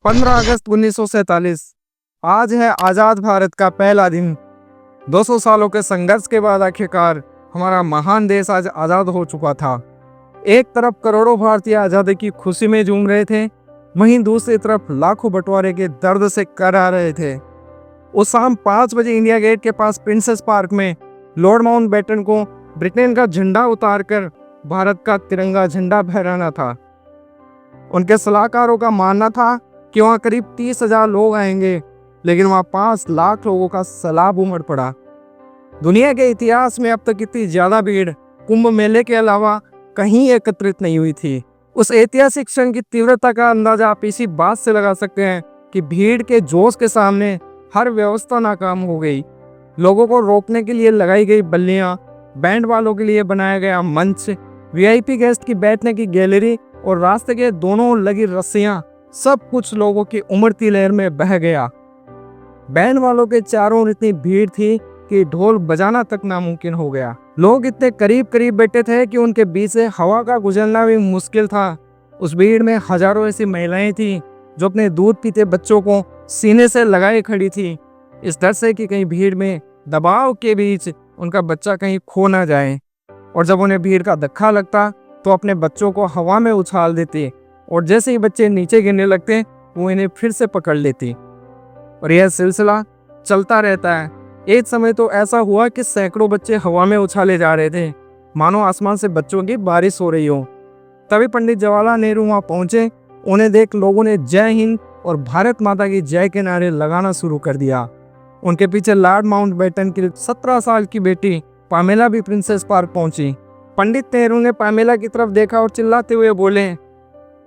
15 अगस्त 1947 आज है आज़ाद भारत का पहला दिन। 200 सालों के संघर्ष के बाद आखिरकार हमारा महान देश आज आज़ाद हो चुका था। एक तरफ करोड़ों भारतीय आज़ादी की खुशी में झूम रहे थे, वहीं दूसरी तरफ लाखों बंटवारे के दर्द से कराह रहे थे। उस शाम 5 बजे इंडिया गेट के पास प्रिंसेस पार्क में लॉर्ड माउंटबेटन को ब्रिटेन का झंडा उतारकर भारत का तिरंगा झंडा फहराना था। उनके सलाहकारों का मानना था कि वहाँ करीब 30,000 लोग आएंगे, लेकिन वहाँ 5 लाख लोगों का सैलाब उमड़ पड़ा। दुनिया के इतिहास में अब तक इतनी ज्यादा भीड़ कुंभ मेले के अलावा कहीं एकत्रित नहीं हुई थी। उस ऐतिहासिक क्षण की तीव्रता का अंदाजा आप इसी बात से लगा सकते हैं कि भीड़ के जोश के सामने हर व्यवस्था नाकाम हो गई। लोगों को रोकने के लिए लगाई गई बल्लियां, बैंड वालों के लिए बनाया गया मंच, वीआईपी गेस्ट की बैठने की गैलरी और रास्ते के दोनों ओर लगी रस्सियां, सब कुछ लोगों की उमड़ती लहर में बह गया। बैंड वालों के चारों ओर इतनी भीड़ थी कि ढोल बजाना तक नामुमकिन हो गया। लोग इतने करीब करीब बैठे थे कि उनके बीच से हवा का गुजरना भी मुश्किल था। उस भीड़ में हजारों ऐसी महिलाएं थीं जो अपने दूध पीते बच्चों को सीने से लगाए खड़ी थी, इस डर से कि कहीं भीड़ में दबाव के बीच उनका बच्चा कहीं खो ना जाए। और जब उन्हें भीड़ का धक्का लगता तो अपने बच्चों को हवा में उछाल देते, और जैसे ही बच्चे नीचे गिरने लगते वो इन्हें फिर से पकड़ लेती। और यह सिलसिला चलता रहता है। एक समय तो ऐसा हुआ कि सैकड़ों बच्चे हवा में उछाले जा रहे थे, मानो आसमान से बच्चों की बारिश हो रही हो। तभी पंडित जवाहरलाल नेहरू वहां पहुंचे। उन्हें देख लोगों ने जय हिंद और भारत माता की जय के नारे लगाना शुरू कर दिया। उनके पीछे लॉर्ड माउंटबेटन की 17 साल की बेटी पामेला भी प्रिंसेस पार्क पहुंची। पंडित नेहरू ने पामेला की तरफ देखा और चिल्लाते हुए बोले,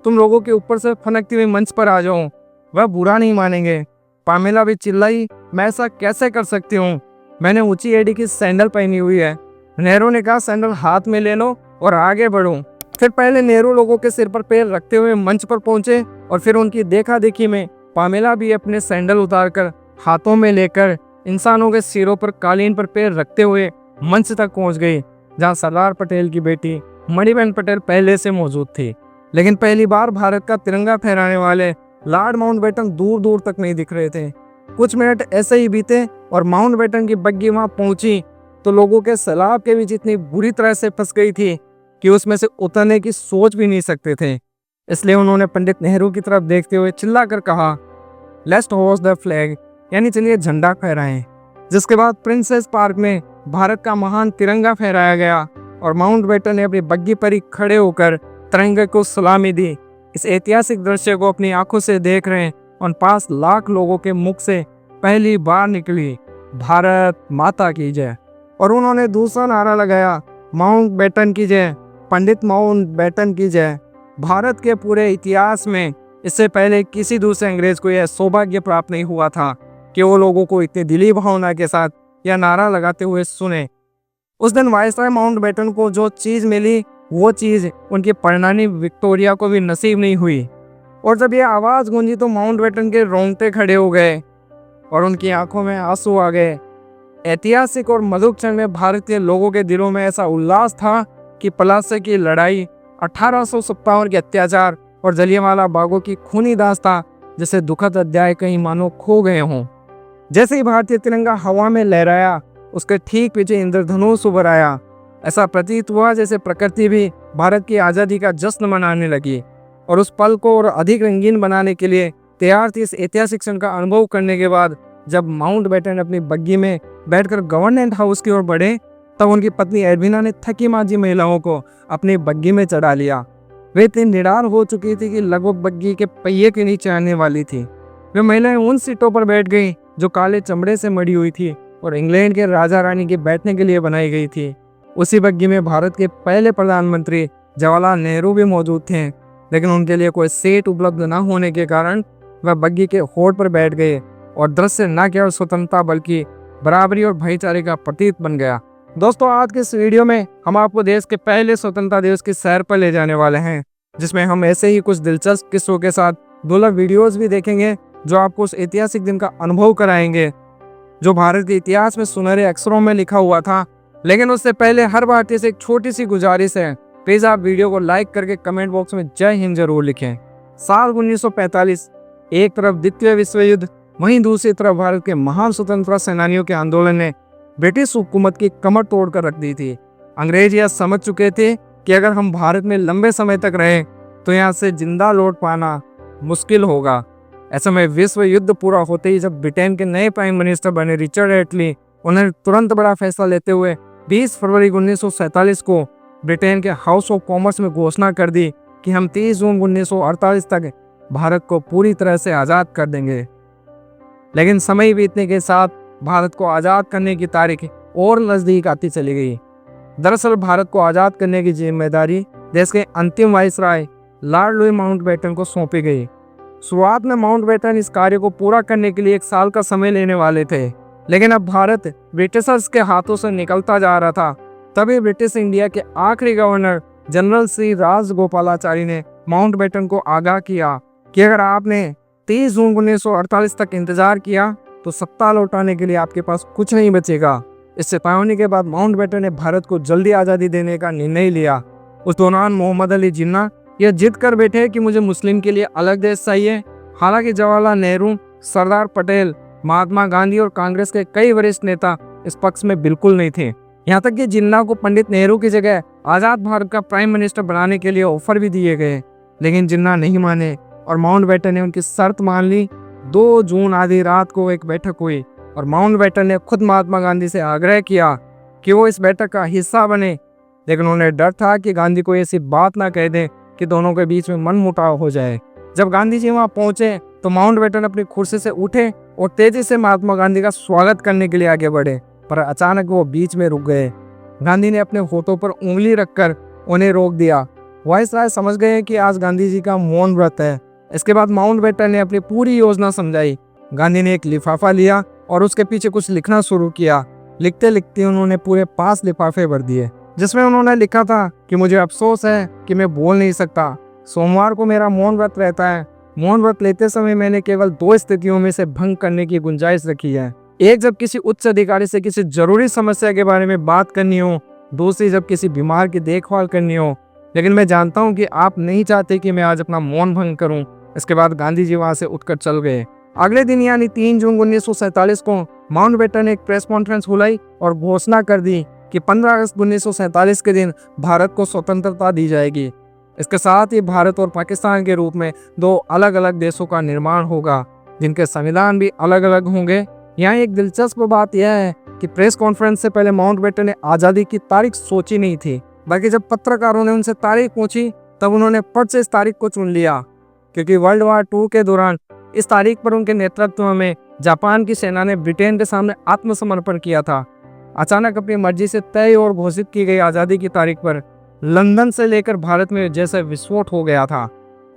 तुम लोगों के ऊपर से फनकते हुए मंच पर आ जाओ, वह बुरा नहीं मानेंगे। पामेला भी चिल्लाई, मैं ऐसा कैसे कर सकती हूँ, मैंने ऊंची एड़ी की सैंडल पहनी हुई है। नेहरू ने कहा, सैंडल हाथ में ले लो और आगे बढ़ो। फिर पहले नेहरू लोगों के सिर पर पैर रखते हुए मंच पर पहुंचे और फिर उनकी देखा देखी में पामेला भी अपने सैंडल उतारकर हाथों में लेकर इंसानों के सिरों पर कालीन पर पैर रखते हुए मंच तक पहुंच गई, जहां सरदार पटेल की बेटी मणिबेन पटेल पहले से मौजूद थी। लेकिन पहली बार भारत का तिरंगा फहराने वाले लॉर्ड माउंटबेटन दूर दूर तक नहीं दिख रहे थे। कुछ मिनट ऐसे ही बीते और माउंटबेटन की बग्गी वहां पहुंची तो लोगों के सैलाब के बीच इतनी बुरी तरह से फंस गई थी कि उसमें से उतरने की सोच भी नहीं सकते थे। इसलिए उन्होंने पंडित नेहरू की तरफ देखते हुए चिल्लाकर कहा, लेट्स होस्ट द फ्लैग, यानी चलिए झंडा फहराएं। जिसके बाद प्रिंसेस पार्क में भारत का महान तिरंगा फहराया गया और माउंटबेटन ने अपनी बग्गी पर ही खड़े होकर तिरंगे को सलामी दी। इस ऐतिहासिक दृश्य को अपनी आंखों से देख रहे उन 5 लाख लोगों के मुख से पहली बार निकली, भारत माता की जय। और उन्होंने दूसरा नारा लगाया, माउंटबेटन की जय, पंडित माउंटबेटन की जय। भारत के पूरे इतिहास में इससे पहले किसी दूसरे अंग्रेज को यह सौभाग्य प्राप्त नहीं हुआ था कि वो लोगों को इतनी दिली भावना के साथ यह नारा लगाते हुए सुने। उस दिन वायसराय माउंटबेटन को जो चीज मिली वो चीज उनकी परनानी विक्टोरिया को भी नसीब नहीं हुई। और जब यह आवाज गूंजी तो माउंटबेटन के रोंगटे खड़े हो गए और उनकी आंखों में आंसू आ गए। ऐतिहासिक और मधुर क्षण में भारतीय लोगों के दिलों में ऐसा उल्लास था कि पलासी की लड़ाई, 1857 के अत्याचार और जलियांवाला बागों की खूनी दास्तां जैसे दुखद अध्याय कहीं मानो खो गए हों। जैसे ही भारतीय तिरंगा हवा में लहराया, उसके ठीक पीछे इंद्रधनुष उभर आया। ऐसा प्रतीत हुआ जैसे प्रकृति भी भारत की आज़ादी का जश्न मनाने लगी और उस पल को और अधिक रंगीन बनाने के लिए तैयार थी। इस ऐतिहासिक क्षण का अनुभव करने के बाद जब माउंटबेटन अपनी बग्गी में बैठकर गवर्नमेंट हाउस की ओर बढ़े, तब उनकी पत्नी एडविना ने थकी मांझी महिलाओं को अपनी बग्गी में चढ़ा लिया। वे इतनी निडार हो चुकी थी कि लगभग बग्गी के पहिए के नीचे आने वाली थी। वे महिलाएं उन सीटों पर बैठ गई जो काले चमड़े से मड़ी हुई थी और इंग्लैंड के राजा रानी के बैठने के लिए बनाई गई थी। उसी बग्गी में भारत के पहले प्रधानमंत्री जवाहरलाल नेहरू भी मौजूद थे, लेकिन उनके लिए कोई सीट उपलब्ध न होने के कारण वह बग्गी के होठ पर बैठ गए और दृश्य न केवल स्वतंत्रता बल्कि बराबरी और भाईचारे का प्रतीक बन गया। दोस्तों, आज के इस वीडियो में हम आपको देश के पहले स्वतंत्रता दिवस की सैर पर ले जाने वाले हैं, जिसमें हम ऐसे ही कुछ दिलचस्प किस्सों के साथ दुर्लभ वीडियोस भी देखेंगे जो आपको उस ऐतिहासिक दिन का अनुभव कराएंगे जो भारत के इतिहास में सुनहरे अक्षरों में लिखा हुआ था। लेकिन उससे पहले हर भारतीय से एक छोटी सी गुजारिश है, प्लीज आप वीडियो को लाइक करके कमेंट बॉक्स में जय हिंद जरूर लिखें। साल 1945 एक तरफ द्वितीय विश्व युद्ध, वहीं दूसरी तरफ भारत के महान स्वतंत्रता सेनानियों के आंदोलन ने ब्रिटिश हुकूमत की कमर तोड़ कर रख दी थी। अंग्रेज यह समझ चुके थे कि अगर हम भारत में लंबे समय तक रहें तो यहाँ से जिंदा लौट पाना मुश्किल होगा। ऐसे में विश्व युद्ध पूरा होते ही जब ब्रिटेन के नए प्राइम मिनिस्टर बने रिचर्ड एटली, उन्होंने तुरंत बड़ा फैसला लेते हुए 20 फरवरी 1947 को ब्रिटेन के हाउस ऑफ कॉमर्स में घोषणा कर दी कि हम 30 जून 1948 तक भारत को पूरी तरह से आज़ाद कर देंगे। लेकिन समय बीतने के साथ भारत को आज़ाद करने की तारीख और नज़दीक आती चली गई। दरअसल भारत को आज़ाद करने की जिम्मेदारी देश के अंतिम वाइसराय लॉर्ड लुई माउंटबेटन को सौंपी गई। शुरुआत में माउंटबेटन इस कार्य को पूरा करने के लिए 1 साल का समय लेने वाले थे, लेकिन अब भारत ब्रिटिशर्स के हाथों से निकलता जा रहा था। तभी ब्रिटिश इंडिया के आखिरी गवर्नर जनरल श्री राजगोपालाचारी ने माउंटबेटन को आगाह किया कि अगर आपने 30 जून 1948 तक इंतजार किया तो सत्ता लौटाने के लिए आपके पास कुछ नहीं बचेगा। इस चेतावनी के बाद माउंटबेटन ने भारत को जल्दी आज़ादी देने का निर्णय लिया। उस दौरान मोहम्मद अली जिन्ना यह जिद कर बैठे कि मुझे मुस्लिम के लिए अलग देश चाहिए। हालांकि जवाहरलाल नेहरू, सरदार पटेल, महात्मा गांधी और कांग्रेस के कई वरिष्ठ नेता इस पक्ष में बिल्कुल नहीं थे। यहाँ तक कि जिन्ना को पंडित नेहरू की जगह आज़ाद भारत का प्राइम मिनिस्टर बनाने के लिए ऑफर भी दिए गए, लेकिन जिन्ना नहीं माने और माउंटबेटन ने उनकी शर्त मान ली। 2 जून आधी रात को एक बैठक हुई और माउंटबेटन ने खुद महात्मा गांधी से आग्रह किया कि वो इस बैठक का हिस्सा बने, लेकिन उन्हें डर था कि गांधी को ऐसी बात ना कह दें कि दोनों के बीच में मनमुटाव हो जाए। जब गांधी जी वहां पहुंचे तो माउंटबेटन अपनी कुर्सी से उठे और तेजी से महात्मा गांधी का स्वागत करने के लिए आगे बढ़े, पर अचानक वो बीच में रुक गए। गांधी ने अपने होठों पर उंगली रखकर उन्हें रोक दिया। वाइसराय समझ गए कि आज गांधी जी का मौन व्रत है। इसके बाद माउंटबेटन ने अपनी पूरी योजना समझाई। गांधी ने एक लिफाफा लिया और उसके पीछे कुछ लिखना शुरू किया। लिखते लिखते उन्होंने पूरे 5 लिफाफे भर दिए, जिसमें उन्होंने लिखा था कि मुझे अफसोस है कि मैं बोल नहीं सकता। सोमवार को मेरा मौन व्रत रहता है। मौन व्रत लेते समय मैंने केवल 2 स्थितियों में से भंग करने की गुंजाइश रखी है। एक, जब किसी उच्च अधिकारी से किसी जरूरी समस्या के बारे में बात करनी हो। दूसरी, जब किसी बीमार की देखभाल करनी हो। लेकिन मैं जानता हूँ कि आप नहीं चाहते कि मैं आज अपना मौन भंग करूँ। इसके बाद गांधी जी वहां से उठकर चल गए। अगले दिन यानी 3 जून 1947 को माउंटबेटन ने एक प्रेस कॉन्फ्रेंस बुलाई और घोषणा कर दी कि 15 अगस्त 1947 के दिन भारत को स्वतंत्रता दी जाएगी। इसके साथ ही भारत और पाकिस्तान के रूप में 2 अलग अलग देशों का निर्माण होगा, जिनके संविधान भी अलग अलग होंगे। यहाँ एक दिलचस्प बात यह है कि प्रेस कॉन्फ्रेंस से पहले माउंटबेटन ने आज़ादी की तारीख सोची नहीं थी, बल्कि जब पत्रकारों ने उनसे तारीख पूछी तब उन्होंने फट से इस तारीख को चुन लिया, क्योंकि वर्ल्ड वार 2 के दौरान इस तारीख पर उनके नेतृत्व में जापान की सेना ने ब्रिटेन के सामने आत्मसमर्पण किया था। अचानक अपनी मर्जी से तय और घोषित की गई आज़ादी की तारीख पर लंदन से लेकर भारत में जैसे विस्फोट हो गया था।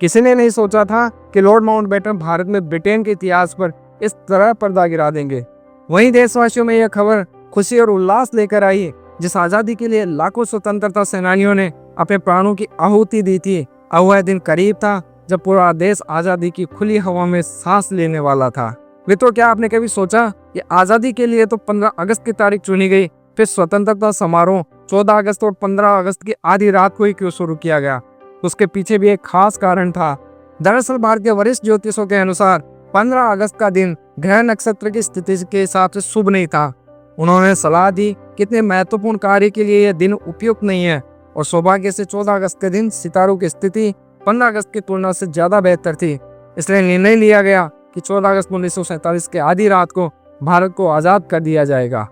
किसी ने नहीं सोचा था कि लॉर्ड माउंटबेटन भारत में ब्रिटेन के इतिहास पर इस तरह पर्दा गिरा देंगे। वहीं देशवासियों में यह खबर खुशी और उल्लास लेकर आई, जिस आज़ादी के लिए लाखों स्वतंत्रता सेनानियों ने अपने प्राणों की आहुति दी थी। अब वह दिन करीब था जब पूरा देश आज़ादी की खुली हवा में सांस लेने वाला था। मित्रों, क्या आपने कभी सोचा कि आज़ादी के लिए तो 15 अगस्त की तारीख चुनी गई, फिर स्वतंत्रता समारोह 14 अगस्त और 15 अगस्त की आधी रात को ही क्यों शुरू किया गया? तो उसके पीछे भी एक खास कारण था। दरअसल भारत के वरिष्ठ ज्योतिषों के अनुसार 15 अगस्त का दिन ग्रह नक्षत्र की स्थिति के हिसाब से शुभ नहीं था। उन्होंने सलाह दी कि इतने महत्वपूर्ण कार्य के लिए यह दिन उपयुक्त नहीं है, और सौभाग्य से 14 अगस्त के दिन सितारों की स्थिति 15 अगस्त की तुलना से ज़्यादा बेहतर थी। इसलिए निर्णय लिया गया कि 14 अगस्त 1947 के आधी रात को भारत को आज़ाद कर दिया जाएगा,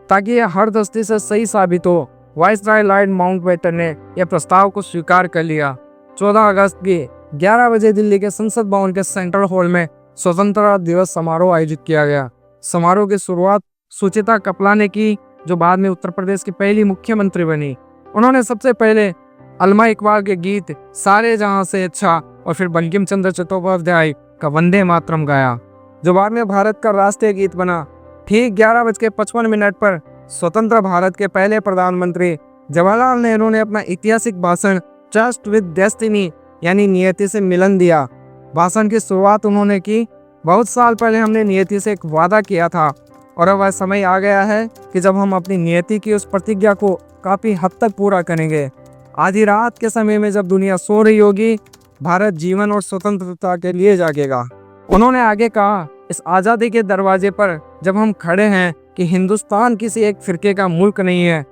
ताकि यह हर दृष्टि से सही साबित हो। वाइसराय लॉर्ड माउंटबेटन ने यह प्रस्ताव को स्वीकार कर लिया। 14 अगस्त की 11 बजे दिल्ली के संसद भवन के सेंट्रल हॉल में स्वतंत्रता दिवस समारोह आयोजित किया गया। समारोह की शुरुआत सुचित्रा कपला ने की, जो बाद में उत्तर प्रदेश की पहली मुख्यमंत्री बनी। उन्होंने सबसे पहले अल्मा इकबाल के गीत सारे जहां से अच्छा और फिर बंकिम चंद्र चट्टोपाध्याय का वंदे मातरम गाया, जो बाद में भारत का राष्ट्रीय गीत बना। ठीक 11:55 पर स्वतंत्र भारत के पहले प्रधानमंत्री जवाहरलाल नेहरू ने अपना ऐतिहासिक भाषण ट्रस्ट विद डेस्टिनी यानी नियति से मिलन दिया। भाषण की शुरुआत उन्होंने की, बहुत साल पहले हमने नियति से एक वादा किया था, और अब वह समय आ गया है कि जब हम अपनी नियति की उस प्रतिज्ञा को काफ़ी हद तक पूरा करेंगे। आधी रात के समय में जब दुनिया सो रही होगी, भारत जीवन और स्वतंत्रता के लिए जागेगा। उन्होंने आगे कहा, इस आज़ादी के दरवाजे पर जब हम खड़े हैं कि हिंदुस्तान किसी एक फिरके का मुल्क नहीं है,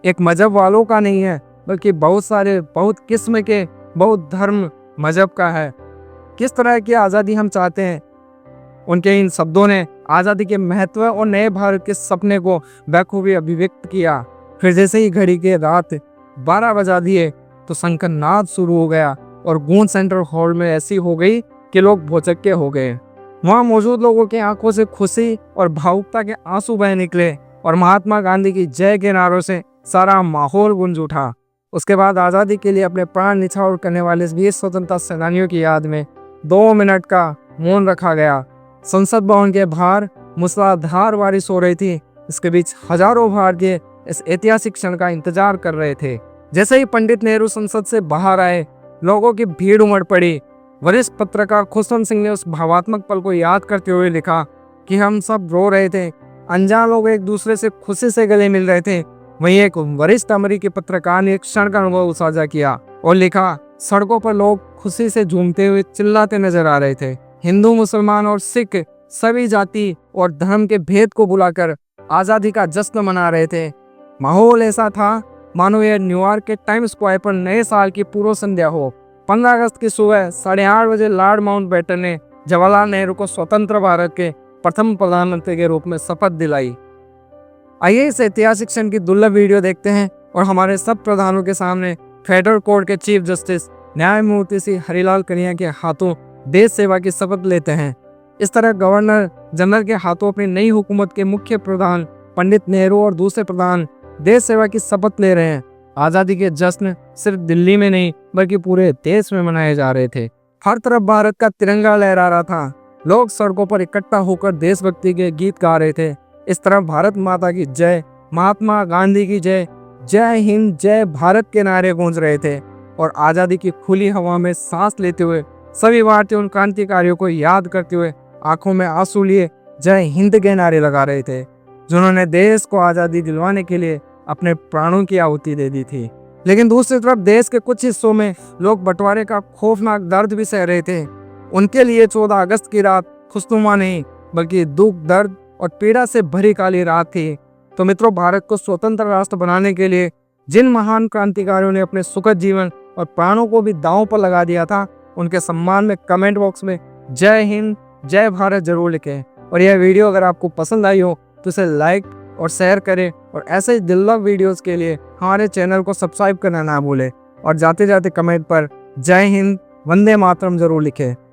एक मजहब वालों का नहीं है, बल्कि बहुत सारे, बहुत किस्म के, बहुत धर्म मजहब का है। किस तरह की आज़ादी हम चाहते हैं। उनके इन शब्दों ने आज़ादी के महत्व और नए भारत के सपने को बखूबी अभिव्यक्त किया। फिर जैसे ही घड़ी के रात 12 बजा दिए तो शंखनाद शुरू हो गया और गूंज सेंट्रल हॉल में ऐसी हो गई कि लोग भौचक्के हो गए। वहाँ मौजूद लोगों की आंखों से खुशी और भावुकता के आंसू बह निकले और महात्मा गांधी की जय के नारों से सारा माहौल गूंज उठा। उसके बाद आज़ादी के लिए अपने प्राण न्यौछावर करने वाले वीर स्वतंत्रता सेनानियों की याद में 2 मिनट का मौन रखा गया। संसद भवन के बाहर मूसलाधार बारिश हो रही थी। इसके बीच हजारों भारतीय इस ऐतिहासिक क्षण का इंतजार कर रहे थे। जैसे ही पंडित नेहरू संसद से बाहर आए, लोगों की भीड़ उमड़ पड़ी। वरिष्ठ पत्रकार खुशवंत सिंह ने उस भावात्मक पल को याद करते हुए लिखा कि हम सब रो रहे थे, अनजान लोग एक दूसरे से खुशी से गले मिल रहे थे। वहीं एक वरिष्ठ अमेरिकी पत्रकार ने एक क्षण का अनुभव साझा किया और लिखा, सड़कों पर लोग खुशी से झूमते हुए चिल्लाते नजर आ रहे थे। हिंदू, मुसलमान और सिख सभी जाति और धर्म के भेद को बुलाकर आज़ादी का जश्न मना रहे थे। माहौल ऐसा था मानो यह न्यूयॉर्क के टाइम स्क्वायर पर नए साल की पूर्व संध्या हो। 15 अगस्त की सुबह 8:30 बजे लॉर्ड माउंटबेटन ने जवाहरलाल नेहरू को स्वतंत्र भारत के प्रथम प्रधानमंत्री के रूप में शपथ दिलाई। आइए इस ऐतिहासिक क्षण की दुर्लभ वीडियो देखते हैं और हमारे सब प्रधानों के सामने फेडरल कोर्ट के चीफ जस्टिस न्यायमूर्ति श्री हरिलाल कन्हैया के हाथों देश सेवा की शपथ लेते हैं। इस तरह गवर्नर जनरल के हाथों अपनी नई हुकूमत के मुख्य प्रधान पंडित नेहरू और दूसरे प्रधान देश सेवा की शपथ ले रहे हैं। आज़ादी के जश्न सिर्फ दिल्ली में नहीं बल्कि पूरे देश में मनाए जा रहे थे। हर तरफ भारत का तिरंगा लहरा रहा था। लोग सड़कों पर इकट्ठा होकर देशभक्ति के गीत गा रहे थे। इस तरफ भारत माता की जय, महात्मा गांधी की जय, जय हिंद, जय भारत के नारे गूंज रहे थे और आज़ादी की खुली हवा में सांस लेते हुए सभी भारतीय उन क्रांतिकारियों को याद करते हुए आंखों में आंसू लिए जय हिंद के नारे लगा रहे थे, जिन्होंने देश को आज़ादी दिलवाने के लिए अपने प्राणों की आहुति दे दी थी। लेकिन दूसरी तरफ देश के कुछ हिस्सों में लोग बंटवारे का खौफनाक दर्द भी सह रहे थे। उनके लिए 14 अगस्त की रात खुशनुमा नहीं बल्कि दुख, दर्द और पीड़ा से भरी काली रात थी। तो मित्रों, भारत को स्वतंत्र राष्ट्र बनाने के लिए जिन महान क्रांतिकारियों ने अपने सुखद जीवन और प्राणों को भी दांव पर लगा दिया था, उनके सम्मान में कमेंट बॉक्स में जय हिंद, जय भारत जरूर लिखें। और यह वीडियो अगर आपको पसंद आई हो तो इसे लाइक और शेयर करें और ऐसे ही दिललव वीडियोस के लिए हमारे चैनल को सब्सक्राइब करना ना भूलें और जाते जाते कमेंट पर जय हिंद, वंदे मातरम जरूर लिखें।